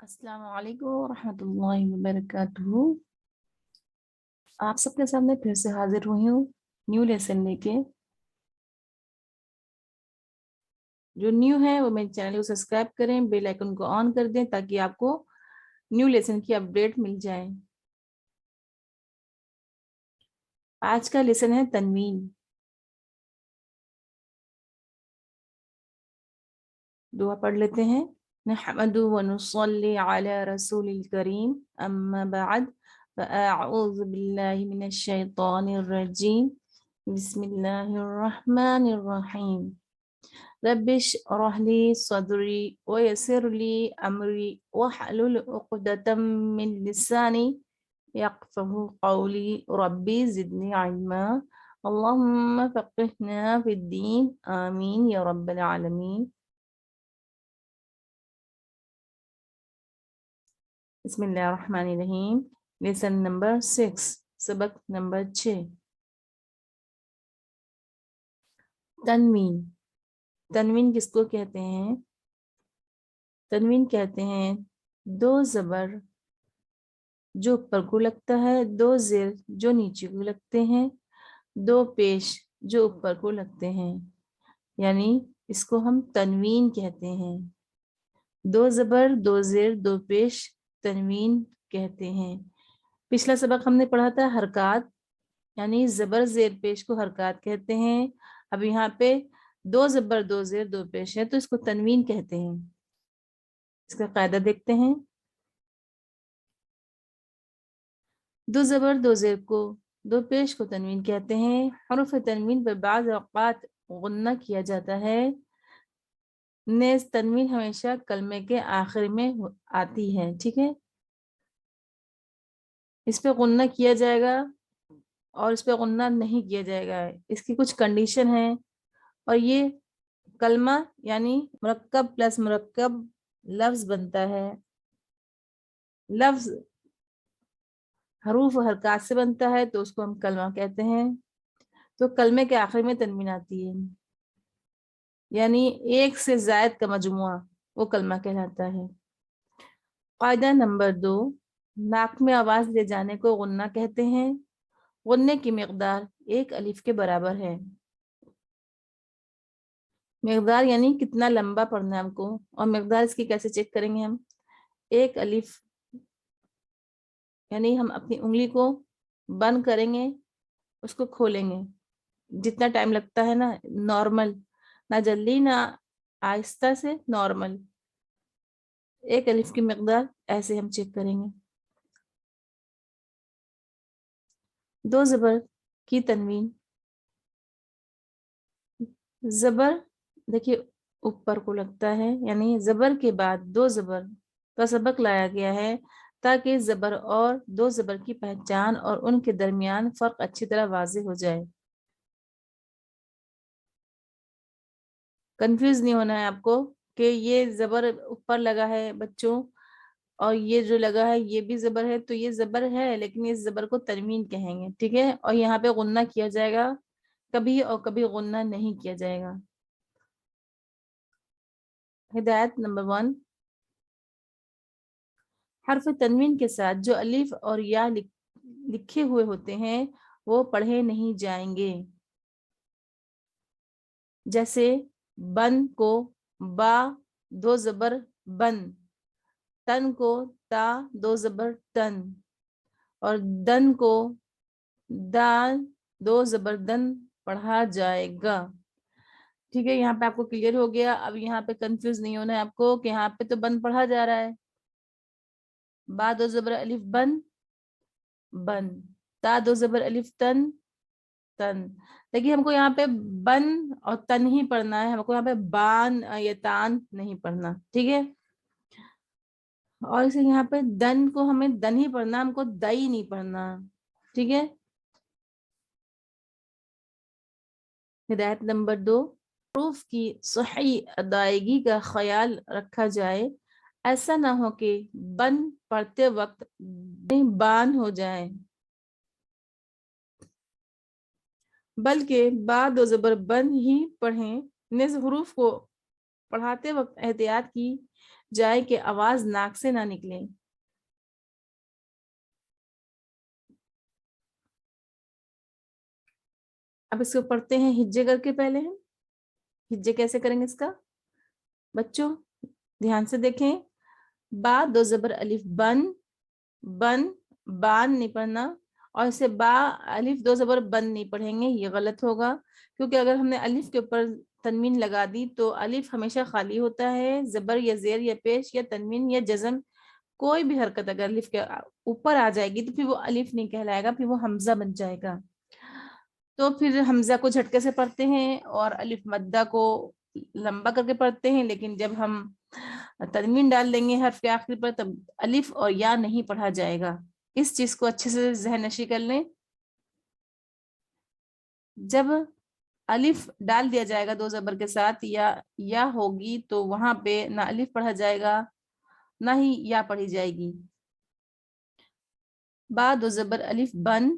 السلام علیکم ورحمۃ اللہ وبرکاتہ۔ آپ سب کے سامنے پھر سے حاضر ہوئی ہوں نیو لیسن لے کے۔ جو نیو ہے وہ میرے چینل کو سبسکرائب کریں، بیل آئیکن کو آن کر دیں تاکہ آپ کو نیو لیسن کی اپڈیٹ مل جائے۔ آج کا لیسن ہے تنوین۔ دعا پڑھ لیتے ہیں۔ نحمد ونصلی علی رسول الکریم، اما بعد فاعوذ باللہ من الشیطان الرجیم، بسم اللہ الرحمن الرحیم۔ رب اشرح لي صدري ويسر لي أمري واحلل عقدة من لساني يفقهوا قولي ربي زدني علما اللهم فقهنا في الدين آمين يا رب العالمين۔ بسم اللہ الرحمن الرحیم۔ لیسن نمبر 6، سبق نمبر 6، تنوین۔ تنوین کس کو کہتے ہیں؟ تنوین کہتے ہیں دو زبر جو اوپر کو لگتا ہے، دو زیر جو نیچے کو لگتے ہیں، دو پیش جو اوپر کو لگتے ہیں، یعنی اس کو ہم تنوین کہتے ہیں۔ دو زبر، دو زیر، دو پیش تنوین کہتے ہیں۔ پچھلا سبق ہم نے پڑھا تھا حرکات، یعنی زبر زیر پیش کو حرکات کہتے ہیں۔ اب یہاں پہ دو زبر، دو زیر، دو پیش ہے تو اس کو تنوین کہتے ہیں۔ اس کا قاعدہ دیکھتے ہیں۔ دو زبر، دو زیر کو، دو پیش کو تنوین کہتے ہیں۔ حروف تنوین پر بعض اوقات غنہ کیا جاتا ہے، نیز تنوین ہمیشہ کلمے کے آخر میں آتی ہے، ٹھیک ہے۔ اس پہ غنہ کیا جائے گا اور اس پہ غنہ نہیں کیا جائے گا، اس کی کچھ کنڈیشن ہے۔ اور یہ کلمہ یعنی مرکب پلس مرکب لفظ بنتا ہے۔ لفظ حروف و حرکات سے بنتا ہے تو اس کو ہم کلمہ کہتے ہیں۔ تو کلمے کے آخر میں تنوین آتی ہے، یعنی ایک سے زائد کا مجموعہ، وہ کلمہ کہلاتا ہے۔ قاعدہ نمبر 2، ناک میں آواز لے جانے کو غنہ کہتے ہیں۔ غنے کی مقدار ایک الف کے برابر ہے۔ مقدار یعنی کتنا لمبا پڑھنا ہے ہم کو، اور مقدار اس کی کیسے چیک کریں گے ہم؟ ایک الف یعنی ہم اپنی انگلی کو بند کریں گے، اس کو کھولیں گے، جتنا ٹائم لگتا ہے نا، نارمل، نہ جلدی نہ آہستہ سے، نارمل ایک الف کی مقدار ایسے ہم چیک کریں گے۔ دو زبر کی تنوین۔ زبر دیکھیے اوپر کو لگتا ہے، یعنی زبر کے بعد دو زبر کا سبق لایا گیا ہے تاکہ زبر اور دو زبر کی پہچان اور ان کے درمیان فرق اچھی طرح واضح ہو جائے۔ کنفیوز نہیں ہونا ہے آپ کو کہ یہ زبر اوپر لگا ہے بچوں، اور یہ جو لگا ہے یہ بھی زبر ہے، تو یہ زبر ہے لیکن اس زبر کو تنوین کہیں گے، ٹھیک ہے۔ اور یہاں پہ غنہ کیا جائے گا کبھی، اور کبھی غنہ نہیں کیا جائے گا۔ ہدایت نمبر 1، حرف تنوین کے ساتھ جو الف اور یا لکھے ہوئے ہوتے ہیں وہ پڑھے نہیں جائیں گے۔ جیسے بن کو با دو زبر بن، تن کو تا دو زبر تن، اور دن کو دان دو زبر دن پڑھا جائے گا، ٹھیک ہے۔ یہاں پہ آپ کو کلیئر ہو گیا۔ اب یہاں پہ کنفیوز نہیں ہونا ہے آپ کو کہ یہاں پہ تو بن پڑھا جا رہا ہے، با دو زبر الف بن بن، تا دو زبر الف تن تن، لیکن ہم کو یہاں پہ بن اور تن ہی پڑھنا ہے، ہم کو یہاں پہ بان یا تان نہیں پڑھنا، ٹھیک ہے۔ اور اسے یہاں پہ دن کو ہمیں دن ہی پڑھنا، ہم کو دئی نہیں پڑھنا، ٹھیک ہے۔ ہدایت نمبر 2، حروف کی صحیح ادائیگی کا خیال رکھا جائے، ایسا نہ ہو کہ بن پڑھتے وقت بان ہو جائے، بلکہ با دو زبر بن ہی پڑھیں۔ نیز حروف کو پڑھاتے وقت احتیاط کی جائے کہ آواز ناک سے نہ نکلے۔ اب اس کو پڑھتے ہیں ہجے کر کے پہلے ہم۔ ہجے کیسے کریں گے اس کا بچوں دھیان سے دیکھیں۔ با دو زبر الف بن، بن بان نہیں پڑھنا، اور اسے با الف دو زبر بن نہیں پڑھیں گے، یہ غلط ہوگا، کیونکہ اگر ہم نے الف کے اوپر تنوین لگا دی تو الف ہمیشہ خالی ہوتا ہے، زبر یا زیر یا پیش یا تنوین یا جزم کوئی بھی حرکت اگر الف کے اوپر آ جائے گی تو پھر وہ الف نہیں کہلائے گا، پھر وہ حمزہ بن جائے گا۔ تو پھر حمزہ کو جھٹکے سے پڑھتے ہیں اور الف مدہ کو لمبا کر کے پڑھتے ہیں، لیکن جب ہم تنوین ڈال دیں گے حرف کے آخر پر تب الف اور یا نہیں پڑھا جائے گا۔ اس چیز کو اچھے سے ذہن نشی کر لیں۔ جب الف ڈال دیا جائے گا دو زبر کے ساتھ یا ہوگی تو وہاں پہ نہ الف پڑھا جائے گا نہ ہی یا پڑھی جائے گی۔ با دو زبر الف بن،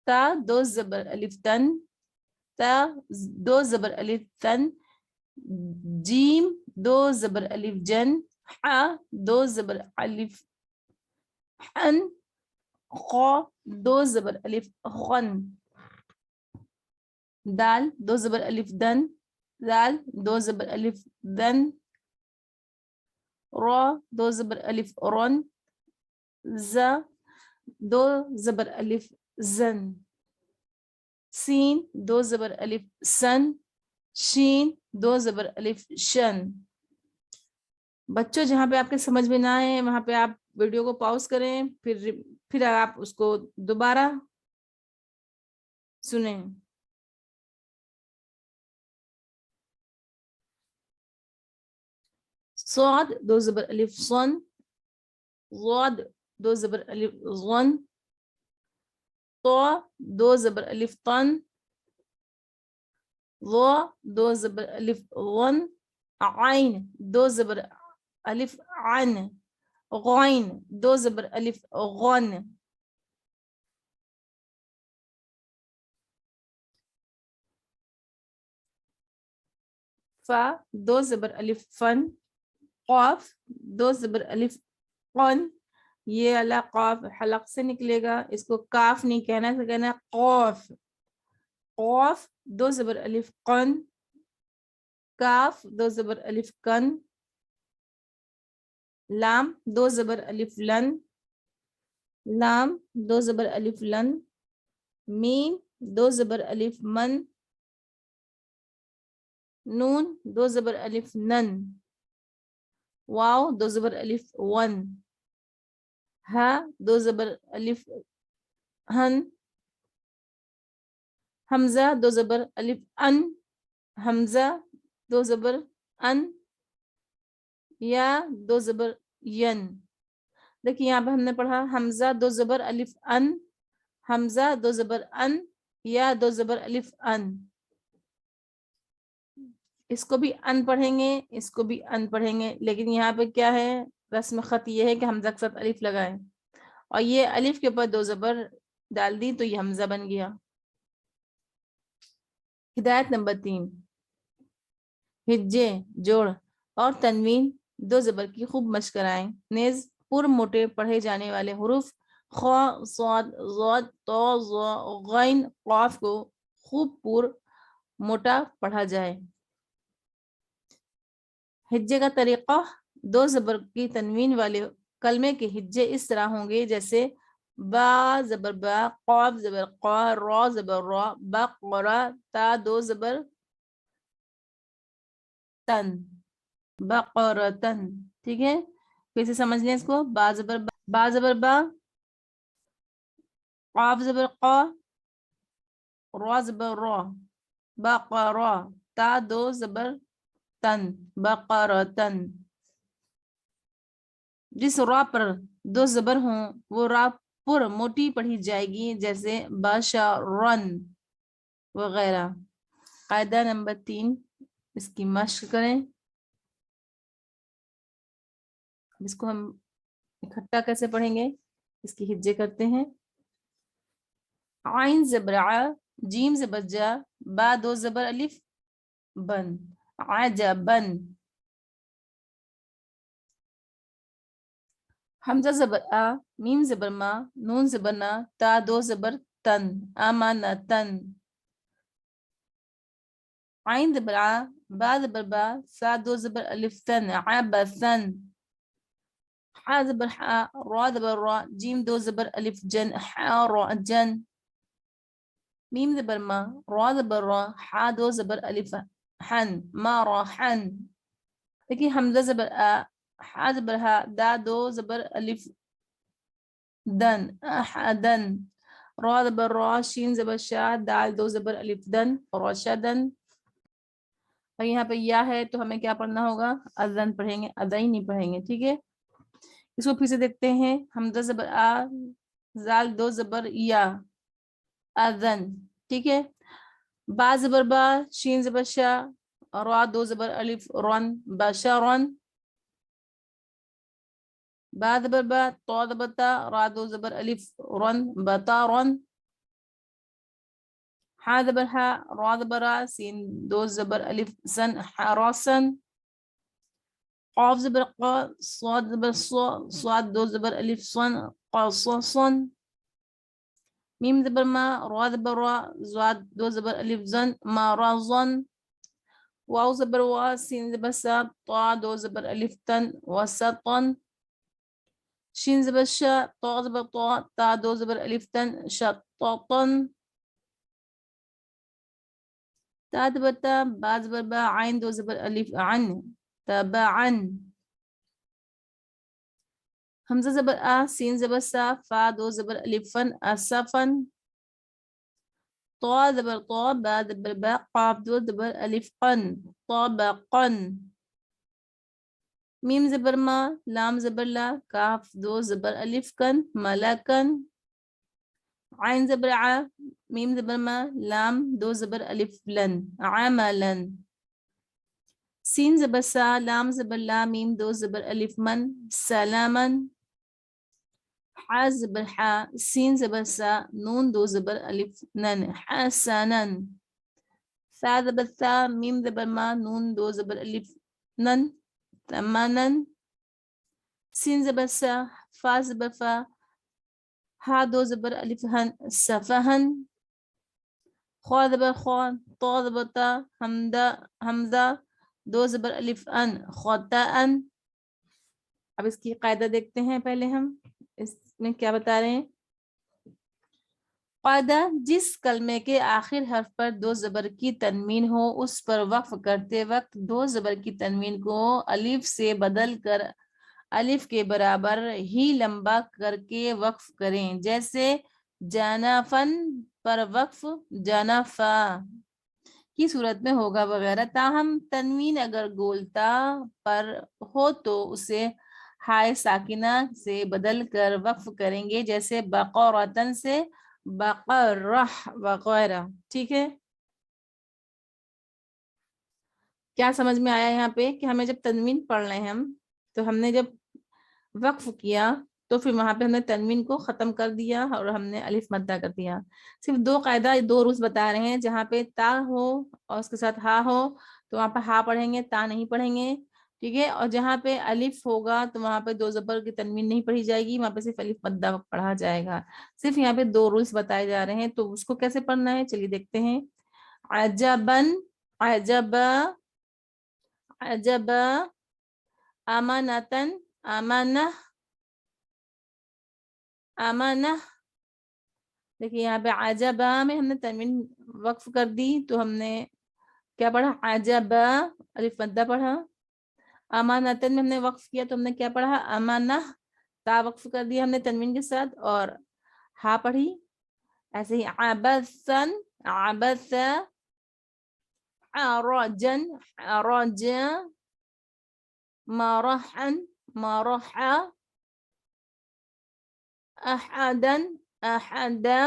تا دو زبر الف تن، تا دو زبر الف تن، جیم دو زبر الف جن، ح دو زبر الف حن، خ دو زبر الف غن، دال دو زبر الف دن، دال دو زبر الف دن، را دو زبر الف رن، ز دو زبر الف زن، سین دو زبر الف سن، شین دو زبر الف شن۔ بچوں جہاں پہ آپ کے سمجھ میں نہ آئے وہاں پہ آپ ویڈیو کو پاؤز کریں، پھر آپ اس کو دوبارہ سنیں۔ صاد دو زبر الف صن، ضاد دو زبر الف غن، طا دو زبر الف طن، ظا دو زبر الف غن، عین دو زبر الف عن، غین دو زبر الف غن۔ فا دو زبر الف فن، قاف دو زبر الف قن، یہ اللہ قاف حلق سے نکلے گا، اس کو کاف نہیں کہنا، اسے کہنا ہے قاف، قاف دو زبر الف قن، کاف دو زبر الف کن، لام دو زبر الف لن، لام دو زبر الف لن، میم دو زبر الف من، نون دو زبر الف نن، واو دو زبر الف ون، ہا دو زبر الف ہن، حمزہ دو زبر الف ان، حمزہ دو زبر ان، یا دو زبر ین۔ دیکھیے یہاں پہ ہم نے پڑھا حمزہ دو زبر الف ان، حمزہ دو زبر ان، یا دو زبر الف ان، اس کو بھی ان پڑھیں گے، اس کو بھی ان پڑھیں گے، لیکن یہاں پہ کیا ہے رسم خط یہ ہے کہ حمزہ کے ساتھ الف لگائیں، اور یہ الف کے اوپر دو زبر ڈال دی تو یہ حمزہ بن گیا۔ ہدایت نمبر 3، ہجے جوڑ اور تنوین دو زبر کی خوب مشق کرائیں، نیز پر موٹے پڑھے جانے والے حروف خا صاد ضاد طا ظا غین قاف کو خوب پر موٹا پڑھا جائے۔ ہجے کا طریقہ، دو زبر کی تنوین والے کلمے کے ہجے اس طرح ہوں گے جیسے با زبر با، قاف زبر قا، را زبر را، بقرہ، تا دو زبر تن، بقرتن، ٹھیک ہے، پھر سے سمجھ لیں اس کو، با زبر با، با زبر با، قاف زبر قا، را زبر را، بقرہ، تا دو زبر تن، بقرتن۔ جس را پر دو زبر ہوں وہ را پر موٹی پڑھی جائے گی جیسے بشرن وغیرہ۔ قاعدہ نمبر 3، اس کی مشق کریں۔ اس کو ہم اکٹھا کیسے پڑھیں گے، اس کی ہجے کرتے ہیں۔ عین زبر ع، جیم زبر جا، با دو زبر الف بن، عجبن، حمزہ زبر آ، میم زبر ما، نون زبر نا، تا دو زبر تن، امانتن. عین زبر ع، با زبر با، سا دو زبر الف ثن، عبثن. ح زبر ح، را زبر را، جیم دو زبر الف جن، حارا جن. میم زبر ما، را زبر را، ح دو زبر الف حن، ما را حن. دیکھیے حمزہ زبر آ، ح زبر ها، دا دو زبر الف دن، احدن. را زبر را، شین زبر شا، دال دو زبر الف دن، رشدن. اور یہاں پہ یا ہے تو ہمیں کیا پڑھنا ہوگا؟ اذن پڑھیں گے، ادائی نہیں پڑھیں گے. ٹھیک ہے، اس کو پھر سے دیکھتے ہیں. حمزہ زبر آ، زال دو زبر یا، اذن. ٹھیک ہے، با زبر با، شین زبر شا، را دو زبر الف رن، بشرن. با زبر با، تو زبر تا، را دو زبر الف رن، بطارن. ح زبر ح، را زبر را، سین دو زبر الف سن، حراسن. قاف زبر قا، صاد زبر صا، صاد دو زبر الف صن، قاصصن. میم زبر ما، را زبر را، زاد دو زبر الف زن، مرضن. واو زبر وا، سین زبر سا، طا دو زبر الف تن، وسطن. شین زبر شا، طا زبر طا، تا دو زبر الف تن، شططن. تا زبر تا، با زبر با، عین دو زبر الف عن، تبعن. حمزہ زبر آ، سین زبر سا، فا دو زبر الف فن، اسفن. طا زبر طا، با زبر با، قاف دو زبر الف قن، طبقن. میم زبر ما، لام زبر لا، کاف دو زبر الف کن، ملکن. عین زبر ع، میم زبر ما، لام دو زبر الف لن، عملن. سین زبر سا، لام زبر لا، میم دو زبر الف من، سلامن. ح زبر ح، سین زبر سا، نون دو زبر الف نن، حسنن. ثا زبر ثا، میم زبر ما، نون دو زبر الف نن، ثمنن. سین زبر سا، فا زبر فا، ها دو زبر الف هن، سفهن. خوا زبر خوا، طا زبر تا، حمزہ دو زبر الف ان، خطأن. اب اس کی قاعدہ دیکھتے ہیں. پہلے ہم اس میں کیا بتا رہے ہیں. قاعدہ: جس کلمے کے آخر حرف پر دو زبر کی تنوین ہو اس پر وقف کرتے وقت دو زبر کی تنوین کو الف سے بدل کر الف کے برابر ہی لمبا کر کے وقف کریں. جیسے جانفن پر وقف جانفا کی صورت میں ہوگا وغیرہ. تاہم تنوین اگر گولتا پر ہو تو اسے ہائے ساکنہ سے بدل کر وقف کریں گے. جیسے بقرتن سے بقرہ وغیرہ. ٹھیک ہے، کیا سمجھ میں آیا یہاں پہ کہ ہمیں جب تنوین پڑھ رہے ہیں ہم تو ہم نے جب وقف کیا تو پھر وہاں پہ ہم نے تنوین کو ختم کر دیا اور ہم نے الف مدہ کر دیا. صرف دو قاعدہ، دو رولز بتا رہے ہیں. جہاں پہ تا ہو اور اس کے ساتھ ہا ہو تو وہاں پہ ہا پڑھیں گے، تا نہیں پڑھیں گے. ٹھیک ہے، اور جہاں پہ الف ہوگا تو وہاں پہ دو زبر کی تنوین نہیں پڑھی جائے گی، وہاں پہ صرف الف مدہ پڑھا جائے گا. صرف یہاں پہ دو رولز بتائے جا رہے ہیں. تو اس کو کیسے پڑھنا ہے چلیے دیکھتے ہیں. عجبن، عجبا، عجبا. امانتن، امانہ، امانہ. دیکھیے یہاں پہ عجبا میں ہم نے تنوین وقف کر دی تو ہم نے کیا پڑھا؟ عجبا، الف مدہ پڑھا. امانتن میں ہم نے وقف کیا تو ہم نے کیا پڑھا؟ امانہ. تا وقف کر دیا ہم نے تنوین کے ساتھ اور ہا پڑھی. ایسے ہی عبثن، عبث، عرجن، عرجا، مرحن، مرحا، احدن، احدا،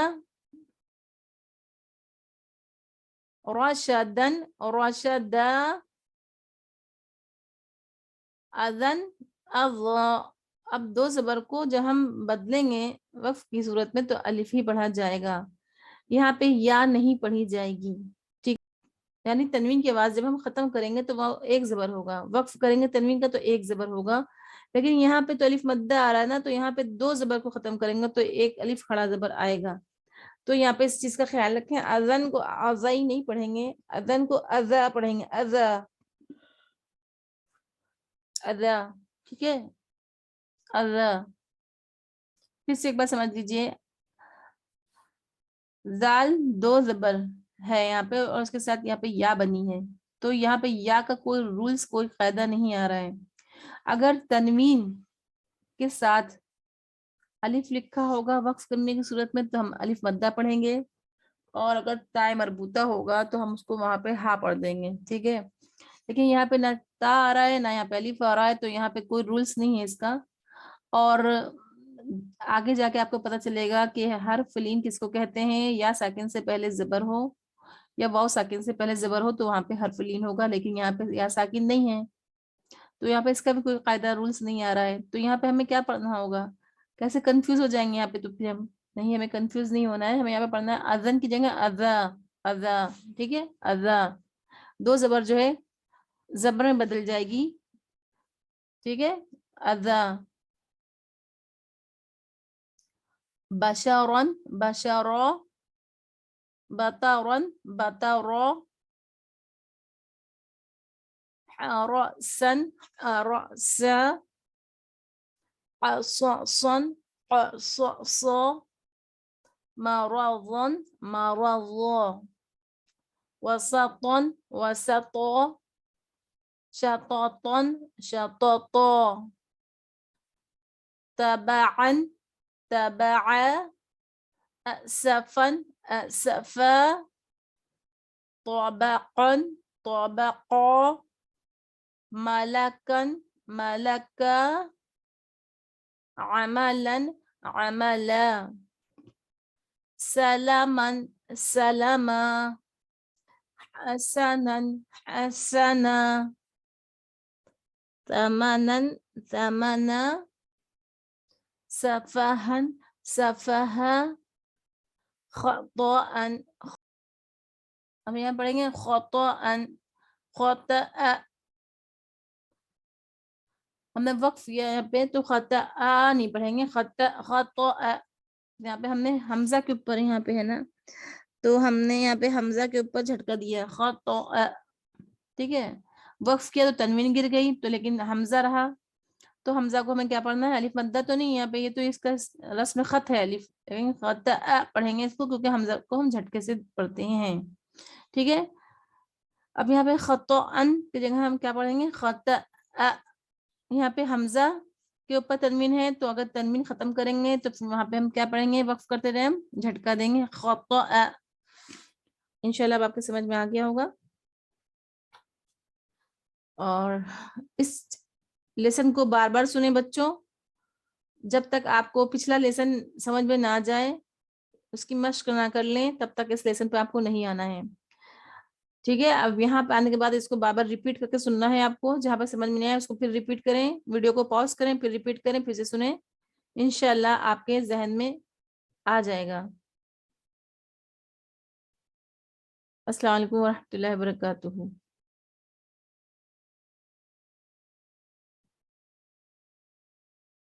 رشدن، رشدا، اذن، اضا. اب دو زبر کو جب ہم بدلیں گے وقف کی صورت میں تو الف ہی پڑھا جائے گا، یہاں پہ یا نہیں پڑھی جائے گی. ٹھیک. یعنی تنوین کی آواز جب ہم ختم کریں گے تو وہ ایک زبر ہوگا، وقف کریں گے تنوین کا تو ایک زبر ہوگا، لیکن یہاں پہ تو الف مدہ آ رہا ہے نا، تو یہاں پہ 2 زبر کو ختم کریں گے تو ایک الف کھڑا زبر آئے گا. تو یہاں پہ اس چیز کا خیال رکھیں، اذن کو ازائی نہیں پڑھیں گے، اذن کو ازا پڑھیں گے، ازا ازا. ٹھیک ہے، ازا. پھر سے ایک بار سمجھ لیجیے، زال 2 زبر ہے یہاں پہ اور اس کے ساتھ یہاں پہ یا بنی ہے، تو یہاں پہ یا کا کوئی رولز، کوئی قاعدہ نہیں آ رہا ہے. اگر تنوین کے ساتھ الف لکھا ہوگا وقف کرنے کی صورت میں تو ہم الف مدہ پڑھیں گے، اور اگر تائے مربوطہ ہوگا تو ہم اس کو وہاں پہ ہا پڑھ دیں گے. ٹھیک ہے، لیکن یہاں پہ نہ تا آ رہا ہے نہ یہاں پہ الف آ رہا ہے، تو یہاں پہ کوئی رولز نہیں ہے اس کا. اور آگے جا کے آپ کو پتہ چلے گا کہ حرف لین کس کو کہتے ہیں، یا ساکن سے پہلے زبر ہو یا واو ساکن سے پہلے زبر ہو تو وہاں پہ حرف لین ہوگا، لیکن یہاں پہ یا ساکن نہیں ہے تو یہاں پہ اس کا بھی کوئی قاعدہ رولز نہیں آ رہا ہے. تو یہاں پہ ہمیں کیا پڑھنا ہوگا، کیسے کنفیوز ہو جائیں گے یہاں پہ. تو پھر ہم نہیں، ہمیں کنفیوز نہیں ہونا ہے، ہمیں یہاں پہ پڑھنا ہے اذن کی جگہ ازا، ازا. ٹھیک ہے، ازا 2 زبر جو ہے زبر میں بدل جائے گی. ٹھیک ہے، ازا. بشارن بشارا، بطارن بطارا، رأسا رأسا، قصصا قصصا، مرضا مرضا، وسطا وسطا، شططا شططا، تبعا تبعا، أسفا أسفا، طبقا طبقا، ملكا ملكا، عملا عملا، سلاما سلاما، حسنا حسنا، ثمنا ثمنا، سفها سفها، خطأ. ہم یہاں پڑھیں گے خطأ خطأ. ہم نے وقف کیا یہاں پہ تو خطأ نہیں پڑھیں گے، خطأ خطأ. یہاں پہ ہم نے حمزہ کے اوپر یہاں پہ ہے نا، تو ہم نے یہاں پہ حمزہ کے اوپر جھٹکا دیا خطأ. ٹھیک ہے، وقف کیا تو تنوین گر گئی تو لیکن حمزہ رہا، تو حمزہ کو ہمیں کیا پڑھنا ہے، الف مدہ تو نہیں یہاں پہ، یہ تو اس کا رسم خط ہے الف، خطأ پڑھیں گے اس کو کیونکہ حمزہ کو ہم جھٹکے سے پڑھتے ہیں. ٹھیک ہے، اب یہاں پہ خطأ کی جگہ ہم کیا پڑھیں گے، خطأ. یہاں پہ حمزہ کے اوپر تنوین ہے تو اگر تنوین ختم کریں گے تو وہاں پہ ہم کیا پڑھیں گے، وقف کرتے رہے ہم جھٹکا دیں گے خطأ. انشاءاللہ اب آپ کے سمجھ میں آ گیا ہوگا. اور اس لیسن کو بار بار سنیں بچوں، جب تک آپ کو پچھلا لیسن سمجھ میں نہ جائے، اس کی مشق نہ کر لیں، تب تک اس لیسن پہ آپ کو نہیں آنا ہے. ٹھیک ہے، اب یہاں پہ آنے کے بعد اس کو بار بار ریپیٹ کر کے سننا ہے آپ کو، جہاں پہ سمجھ میں نہیں آئے اس کو پھر ریپیٹ کریں، ویڈیو کو پاز کریں پھر ریپیٹ کریں پھر سے سنیں، انشاءاللہ آپ کے ذہن میں آ جائے گا. السلام علیکم ورحمۃ اللہ وبرکاتہ.